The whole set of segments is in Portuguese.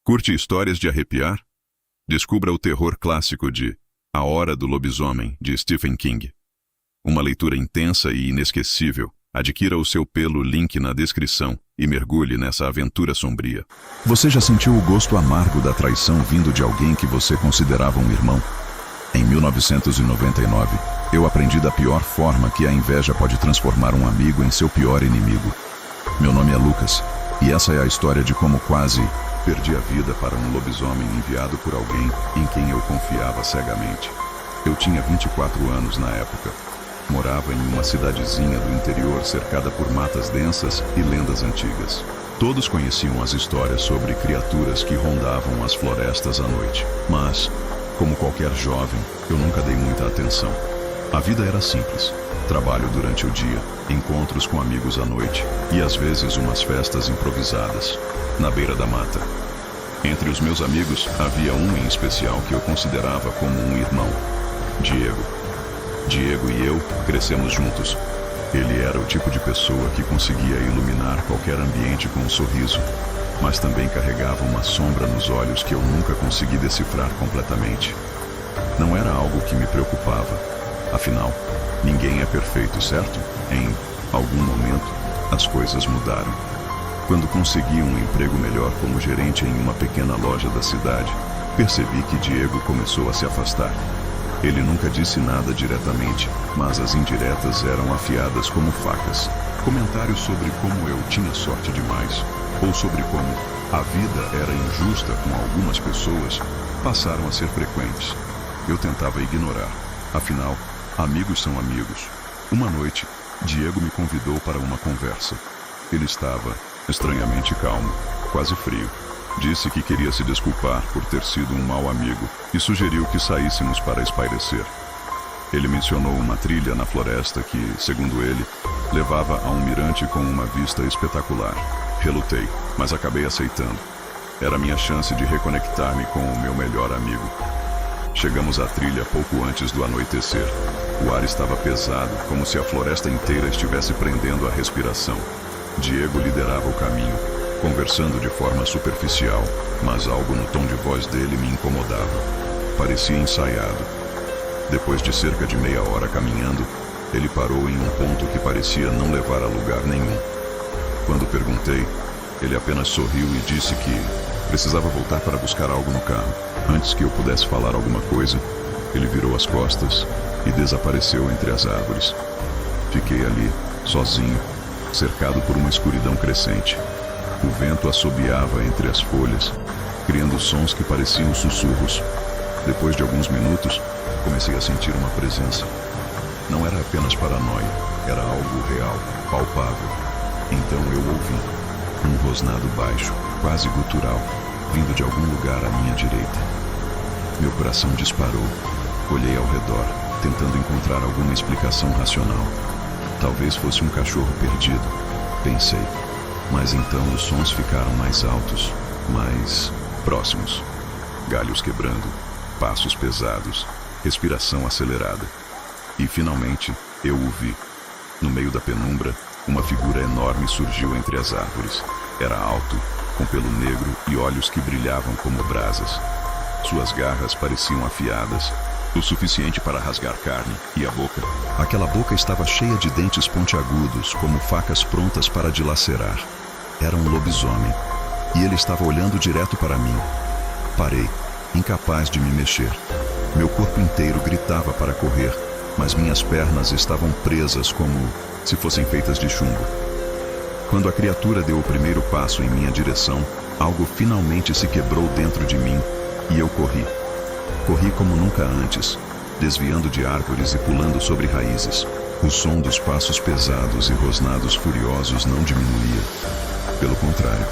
Curte histórias de arrepiar? Descubra o terror clássico de A Hora do Lobisomem, de Stephen King. Uma leitura intensa e inesquecível. Adquira o seu pelo link na descrição e mergulhe nessa aventura sombria. Você já sentiu o gosto amargo da traição vindo de alguém que você considerava um irmão? Em 1999, eu aprendi da pior forma que a inveja pode transformar um amigo em seu pior inimigo. Meu nome é Lucas, e essa é a história de como quase perdi a vida para um lobisomem enviado por alguém em quem eu confiava cegamente. Eu tinha 24 anos na época. Morava em uma cidadezinha do interior cercada por matas densas e lendas antigas. Todos conheciam as histórias sobre criaturas que rondavam as florestas à noite. Mas, como qualquer jovem, eu nunca dei muita atenção. A vida era simples. Trabalho durante o dia, encontros com amigos à noite e às vezes umas festas improvisadas, na beira da mata. Entre os meus amigos, havia um em especial que eu considerava como um irmão, Diego. Diego e eu crescemos juntos. Ele era o tipo de pessoa que conseguia iluminar qualquer ambiente com um sorriso, mas também carregava uma sombra nos olhos que eu nunca consegui decifrar completamente. Não era algo que me preocupava. Afinal, ninguém é perfeito, certo? Em algum momento, as coisas mudaram. Quando consegui um emprego melhor como gerente em uma pequena loja da cidade, percebi que Diego começou a se afastar. Ele nunca disse nada diretamente, mas as indiretas eram afiadas como facas. Comentários sobre como eu tinha sorte demais, ou sobre como a vida era injusta com algumas pessoas, passaram a ser frequentes. Eu tentava ignorar. Afinal, amigos são amigos. Uma noite, Diego me convidou para uma conversa. Ele estava estranhamente calmo, quase frio. Disse que queria se desculpar por ter sido um mau amigo e sugeriu que saíssemos para espairecer. Ele mencionou uma trilha na floresta que, segundo ele, levava a um mirante com uma vista espetacular. Relutei, mas acabei aceitando. Era minha chance de reconectar-me com o meu melhor amigo. Chegamos à trilha pouco antes do anoitecer. O ar estava pesado, como se a floresta inteira estivesse prendendo a respiração. Diego liderava o caminho, conversando de forma superficial, mas algo no tom de voz dele me incomodava. Parecia ensaiado. Depois de cerca de meia hora caminhando, ele parou em um ponto que parecia não levar a lugar nenhum. Quando perguntei, ele apenas sorriu e disse que precisava voltar para buscar algo no carro. Antes que eu pudesse falar alguma coisa, ele virou as costas e desapareceu entre as árvores. Fiquei ali, sozinho, cercado por uma escuridão crescente. O vento assobiava entre as folhas, criando sons que pareciam sussurros. Depois de alguns minutos, comecei a sentir uma presença. Não era apenas paranoia, era algo real, palpável. Então eu ouvi um rosnado baixo, quase gutural, vindo de algum lugar à minha direita. Meu coração disparou. Olhei ao redor, tentando encontrar alguma explicação racional. Talvez fosse um cachorro perdido, pensei. Mas então os sons ficaram mais altos, mais próximos. Galhos quebrando, passos pesados, respiração acelerada. E finalmente, eu o vi. No meio da penumbra, uma figura enorme surgiu entre as árvores. Era alto, com pelo negro e olhos que brilhavam como brasas. Suas garras pareciam afiadas, o suficiente para rasgar carne, e a boca. Aquela boca estava cheia de dentes pontiagudos, como facas prontas para dilacerar. Era um lobisomem, e ele estava olhando direto para mim. Parei, incapaz de me mexer. Meu corpo inteiro gritava para correr, mas minhas pernas estavam presas como se fossem feitas de chumbo. Quando a criatura deu o primeiro passo em minha direção, algo finalmente se quebrou dentro de mim, e eu corri. Corri como nunca antes, desviando de árvores e pulando sobre raízes. O som dos passos pesados e rosnados furiosos não diminuía. Pelo contrário,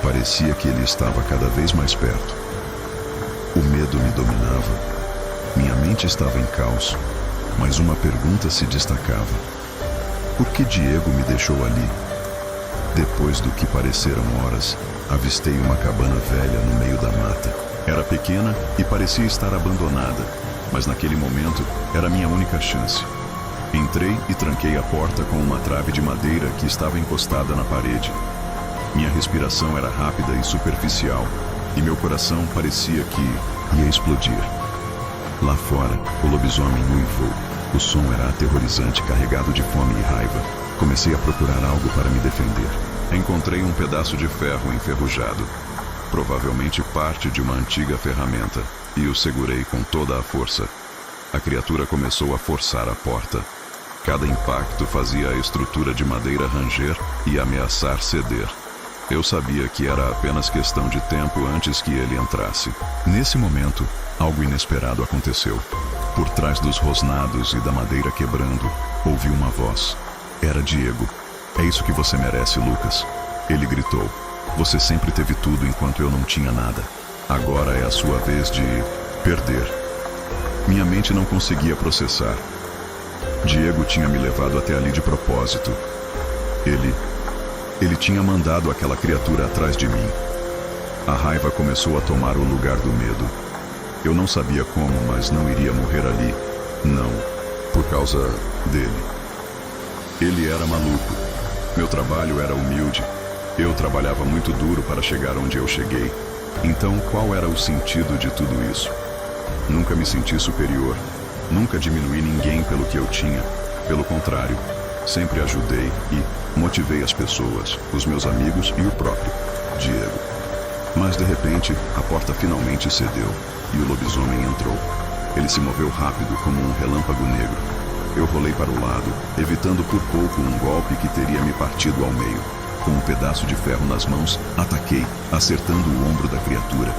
parecia que ele estava cada vez mais perto. O medo me dominava. Minha mente estava em caos, mas uma pergunta se destacava. Por que Diego me deixou ali? Depois do que pareceram horas, avistei uma cabana velha no meio da mata. Era pequena e parecia estar abandonada, mas naquele momento era minha única chance. Entrei e tranquei a porta com uma trave de madeira que estava encostada na parede. Minha respiração era rápida e superficial, e meu coração parecia que ia explodir. Lá fora, o lobisomem uivou. O som era aterrorizante, carregado de fome e raiva. Comecei a procurar algo para me defender. Encontrei um pedaço de ferro enferrujado, provavelmente parte de uma antiga ferramenta, e o segurei com toda a força. A criatura começou a forçar a porta. Cada impacto fazia a estrutura de madeira ranger e ameaçar ceder. Eu sabia que era apenas questão de tempo antes que ele entrasse. Nesse momento, algo inesperado aconteceu. Por trás dos rosnados e da madeira quebrando, ouvi uma voz. Era Diego. "É isso que você merece, Lucas." Ele gritou. "Você sempre teve tudo enquanto eu não tinha nada. Agora é a sua vez de perder." Minha mente não conseguia processar. Diego tinha me levado até ali de propósito. Ele tinha mandado aquela criatura atrás de mim. A raiva começou a tomar o lugar do medo. Eu não sabia como, mas não iria morrer ali. Não, por causa dele. Ele era maluco. Meu trabalho era humilde. Eu trabalhava muito duro para chegar onde eu cheguei. Então, qual era o sentido de tudo isso? Nunca me senti superior. Nunca diminuí ninguém pelo que eu tinha. Pelo contrário, sempre ajudei e motivei as pessoas, os meus amigos e o próprio Diego. Mas de repente, a porta finalmente cedeu e o lobisomem entrou. Ele se moveu rápido como um relâmpago negro. Eu rolei para o lado, evitando por pouco um golpe que teria me partido ao meio. Com um pedaço de ferro nas mãos, ataquei, acertando o ombro da criatura.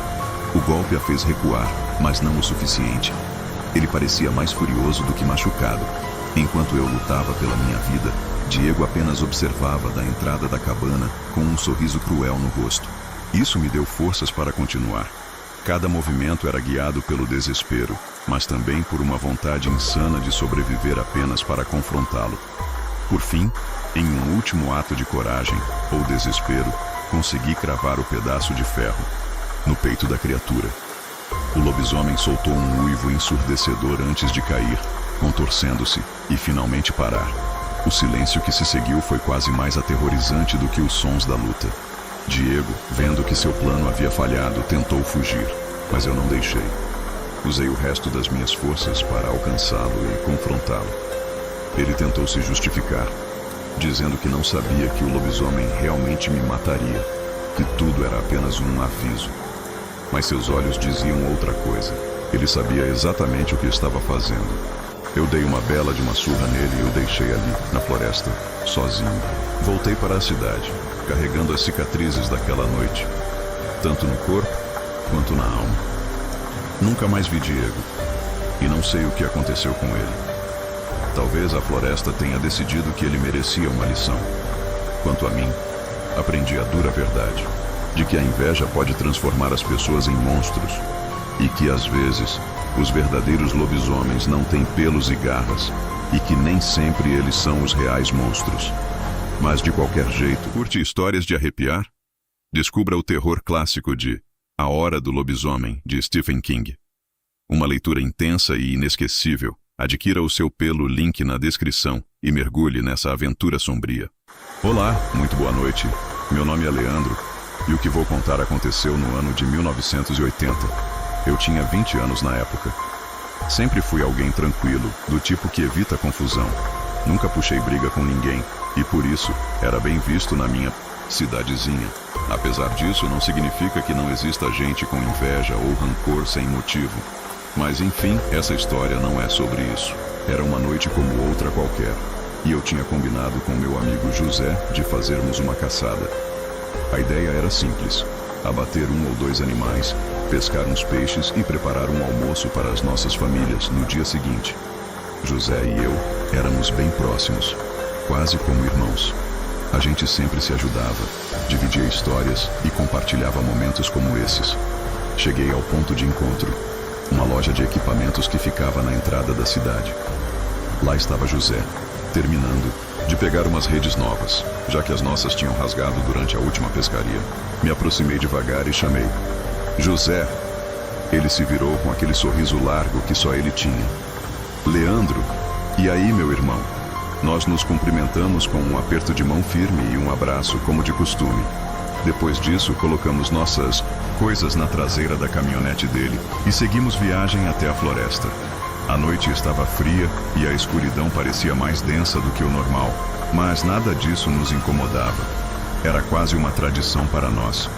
O golpe a fez recuar, mas não o suficiente. Ele parecia mais furioso do que machucado. Enquanto eu lutava pela minha vida, Diego apenas observava da entrada da cabana com um sorriso cruel no rosto. Isso me deu forças para continuar. Cada movimento era guiado pelo desespero, mas também por uma vontade insana de sobreviver apenas para confrontá-lo. Por fim, em um último ato de coragem ou desespero, consegui cravar o pedaço de ferro no peito da criatura. O lobisomem soltou um uivo ensurdecedor antes de cair, contorcendo-se e finalmente parar. O silêncio que se seguiu foi quase mais aterrorizante do que os sons da luta. Diego, vendo que seu plano havia falhado, tentou fugir, mas eu não deixei. Usei o resto das minhas forças para alcançá-lo e confrontá-lo. Ele tentou se justificar, dizendo que não sabia que o lobisomem realmente me mataria, que tudo era apenas um aviso. Mas seus olhos diziam outra coisa. Ele sabia exatamente o que estava fazendo. Eu dei uma bela de uma surra nele e o deixei ali, na floresta, sozinho. Voltei para a cidade, carregando as cicatrizes daquela noite, tanto no corpo quanto na alma. Nunca mais vi Diego, e não sei o que aconteceu com ele. Talvez a floresta tenha decidido que ele merecia uma lição. Quanto a mim, aprendi a dura verdade, de que a inveja pode transformar as pessoas em monstros, e que às vezes os verdadeiros lobisomens não têm pelos e garras, e que nem sempre eles são os reais monstros. Mas de qualquer jeito... Curte histórias de arrepiar? Descubra o terror clássico de A Hora do Lobisomem, de Stephen King. Uma leitura intensa e inesquecível. Adquira o seu pelo link na descrição e mergulhe nessa aventura sombria. Olá, muito boa noite. Meu nome é Leandro, e o que vou contar aconteceu no ano de 1980. Eu tinha 20 anos na época. Sempre fui alguém tranquilo, do tipo que evita confusão. Nunca puxei briga com ninguém, e por isso era bem visto na minha cidadezinha. Apesar disso, não significa que não exista gente com inveja ou rancor sem motivo. Mas enfim, essa história não é sobre isso. Era uma noite como outra qualquer, e eu tinha combinado com meu amigo José de fazermos uma caçada. A ideia era simples: abater 1 ou 2 animais, pescar uns peixes e preparar um almoço para as nossas famílias no dia seguinte. José e eu éramos bem próximos, quase como irmãos. A gente sempre se ajudava, dividia histórias e compartilhava momentos como esses. Cheguei ao ponto de encontro, uma loja de equipamentos que ficava na entrada da cidade. Lá estava José, terminando de pegar umas redes novas, já que as nossas tinham rasgado durante a última pescaria. Me aproximei devagar e chamei: José. Ele se virou com aquele sorriso largo que só ele tinha. Leandro, E aí, meu irmão? Nós nos cumprimentamos com um aperto de mão firme e um abraço, como de costume. Depois disso, colocamos nossas coisas na traseira da caminhonete dele e seguimos viagem até a floresta. A noite estava fria e a escuridão parecia mais densa do que o normal, mas nada disso nos incomodava. Era quase uma tradição para nós.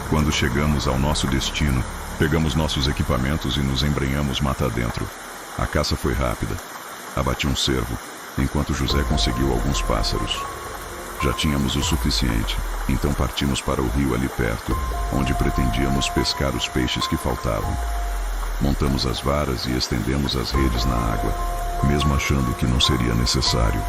Quando chegamos ao nosso destino, pegamos nossos equipamentos e nos embrenhamos mata adentro. A caça foi rápida. Abati um cervo, enquanto José conseguiu alguns pássaros. Já tínhamos o suficiente, então partimos para o rio ali perto, onde pretendíamos pescar os peixes que faltavam. Montamos as varas e estendemos as redes na água, mesmo achando que não seria necessário.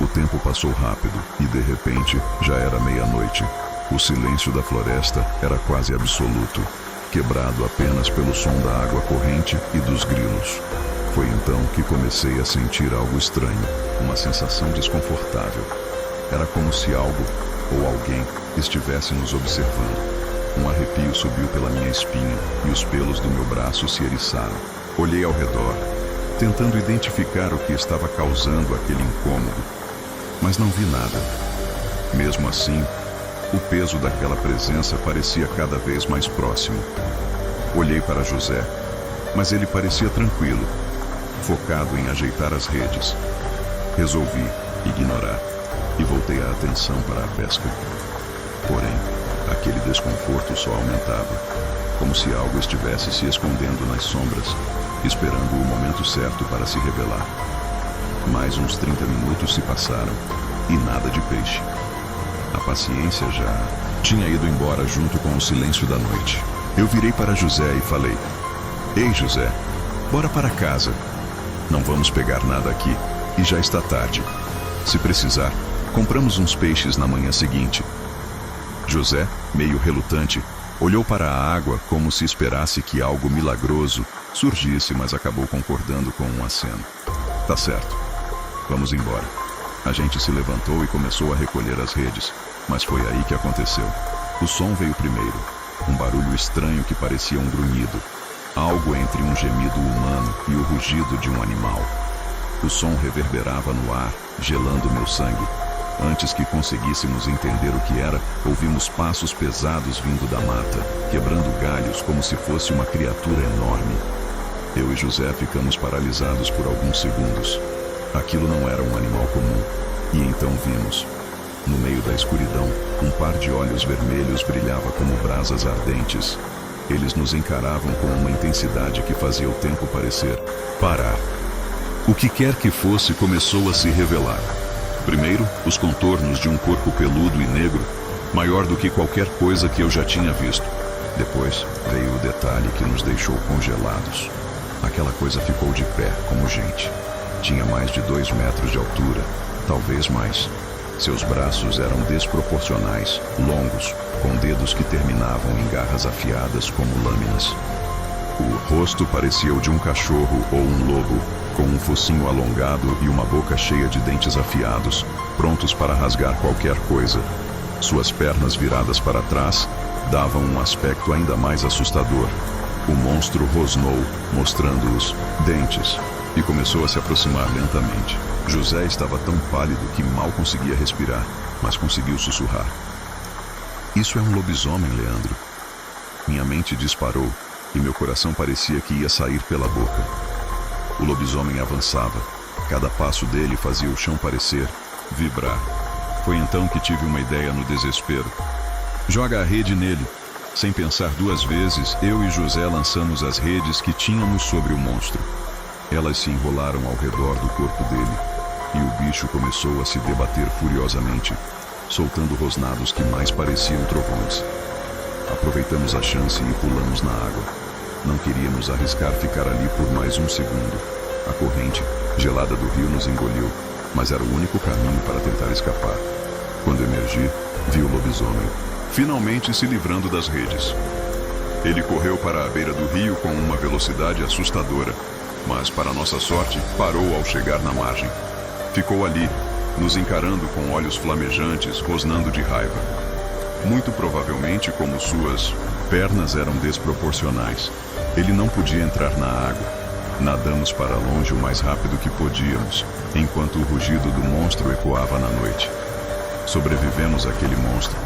O tempo passou rápido e, de repente, já era meia-noite. O silêncio da floresta era quase absoluto, quebrado apenas pelo som da água corrente e dos grilos. Foi então que comecei a sentir algo estranho, uma sensação desconfortável. Era como se algo, ou alguém, estivesse nos observando. Um arrepio subiu pela minha espinha e os pelos do meu braço se eriçaram. Olhei ao redor, tentando identificar o que estava causando aquele incômodo, mas não vi nada. Mesmo assim, o peso daquela presença parecia cada vez mais próximo. Olhei para José, mas ele parecia tranquilo, focado em ajeitar as redes. Resolvi ignorar e voltei a atenção para a pesca. Porém, aquele desconforto só aumentava, como se algo estivesse se escondendo nas sombras, esperando o momento certo para se revelar. Mais uns 30 minutos se passaram e nada de peixe. A paciência já tinha ido embora junto com o silêncio da noite. Eu virei para José e falei: "Ei, José, bora para casa. Não vamos pegar nada aqui e já está tarde. Se precisar, compramos uns peixes na manhã seguinte." José, meio relutante, olhou para a água como se esperasse que algo milagroso surgisse, mas acabou concordando com um aceno. "Tá certo. Vamos embora." A gente se levantou e começou a recolher as redes, mas foi aí que aconteceu. O som veio primeiro, um barulho estranho que parecia um grunhido, algo entre um gemido humano e o rugido de um animal. O som reverberava no ar, gelando meu sangue. Antes que conseguíssemos entender o que era, ouvimos passos pesados vindo da mata, quebrando galhos como se fosse uma criatura enorme. Eu e José ficamos paralisados por alguns segundos. Aquilo não era um animal comum. E então vimos, no meio da escuridão, um par de olhos vermelhos brilhava como brasas ardentes. Eles nos encaravam com uma intensidade que fazia o tempo parecer parar. O que quer que fosse começou a se revelar. Primeiro, os contornos de um corpo peludo e negro, maior do que qualquer coisa que eu já tinha visto. Depois, veio o detalhe que nos deixou congelados. Aquela coisa ficou de pé, como gente. Tinha mais de 2 metros de altura, talvez mais. Seus braços eram desproporcionais, longos, com dedos que terminavam em garras afiadas como lâminas. O rosto parecia o de um cachorro ou um lobo, com um focinho alongado e uma boca cheia de dentes afiados, prontos para rasgar qualquer coisa. Suas pernas viradas para trás davam um aspecto ainda mais assustador. O monstro rosnou, mostrando os dentes, e começou a se aproximar lentamente. José estava tão pálido que mal conseguia respirar, mas conseguiu sussurrar: "Isso é um lobisomem, Leandro." Minha mente disparou e meu coração parecia que ia sair pela boca. O lobisomem avançava. Cada passo dele fazia o chão parecer vibrar. Foi então que tive uma ideia no desespero. "Joga a rede nele." Sem pensar 2 vezes, eu e José lançamos as redes que tínhamos sobre o monstro. Elas se enrolaram ao redor do corpo dele, e o bicho começou a se debater furiosamente, soltando rosnados que mais pareciam trovões. Aproveitamos a chance e pulamos na água. Não queríamos arriscar ficar ali por mais um segundo. A corrente, gelada do rio, nos engoliu, mas era o único caminho para tentar escapar. Quando emergi, vi o lobisomem, finalmente se livrando das redes. Ele correu para a beira do rio com uma velocidade assustadora, mas, para nossa sorte, parou ao chegar na margem. Ficou ali, nos encarando com olhos flamejantes, rosnando de raiva. Muito provavelmente, como suas pernas eram desproporcionais, ele não podia entrar na água. Nadamos para longe o mais rápido que podíamos, enquanto o rugido do monstro ecoava na noite. Sobrevivemos àquele monstro,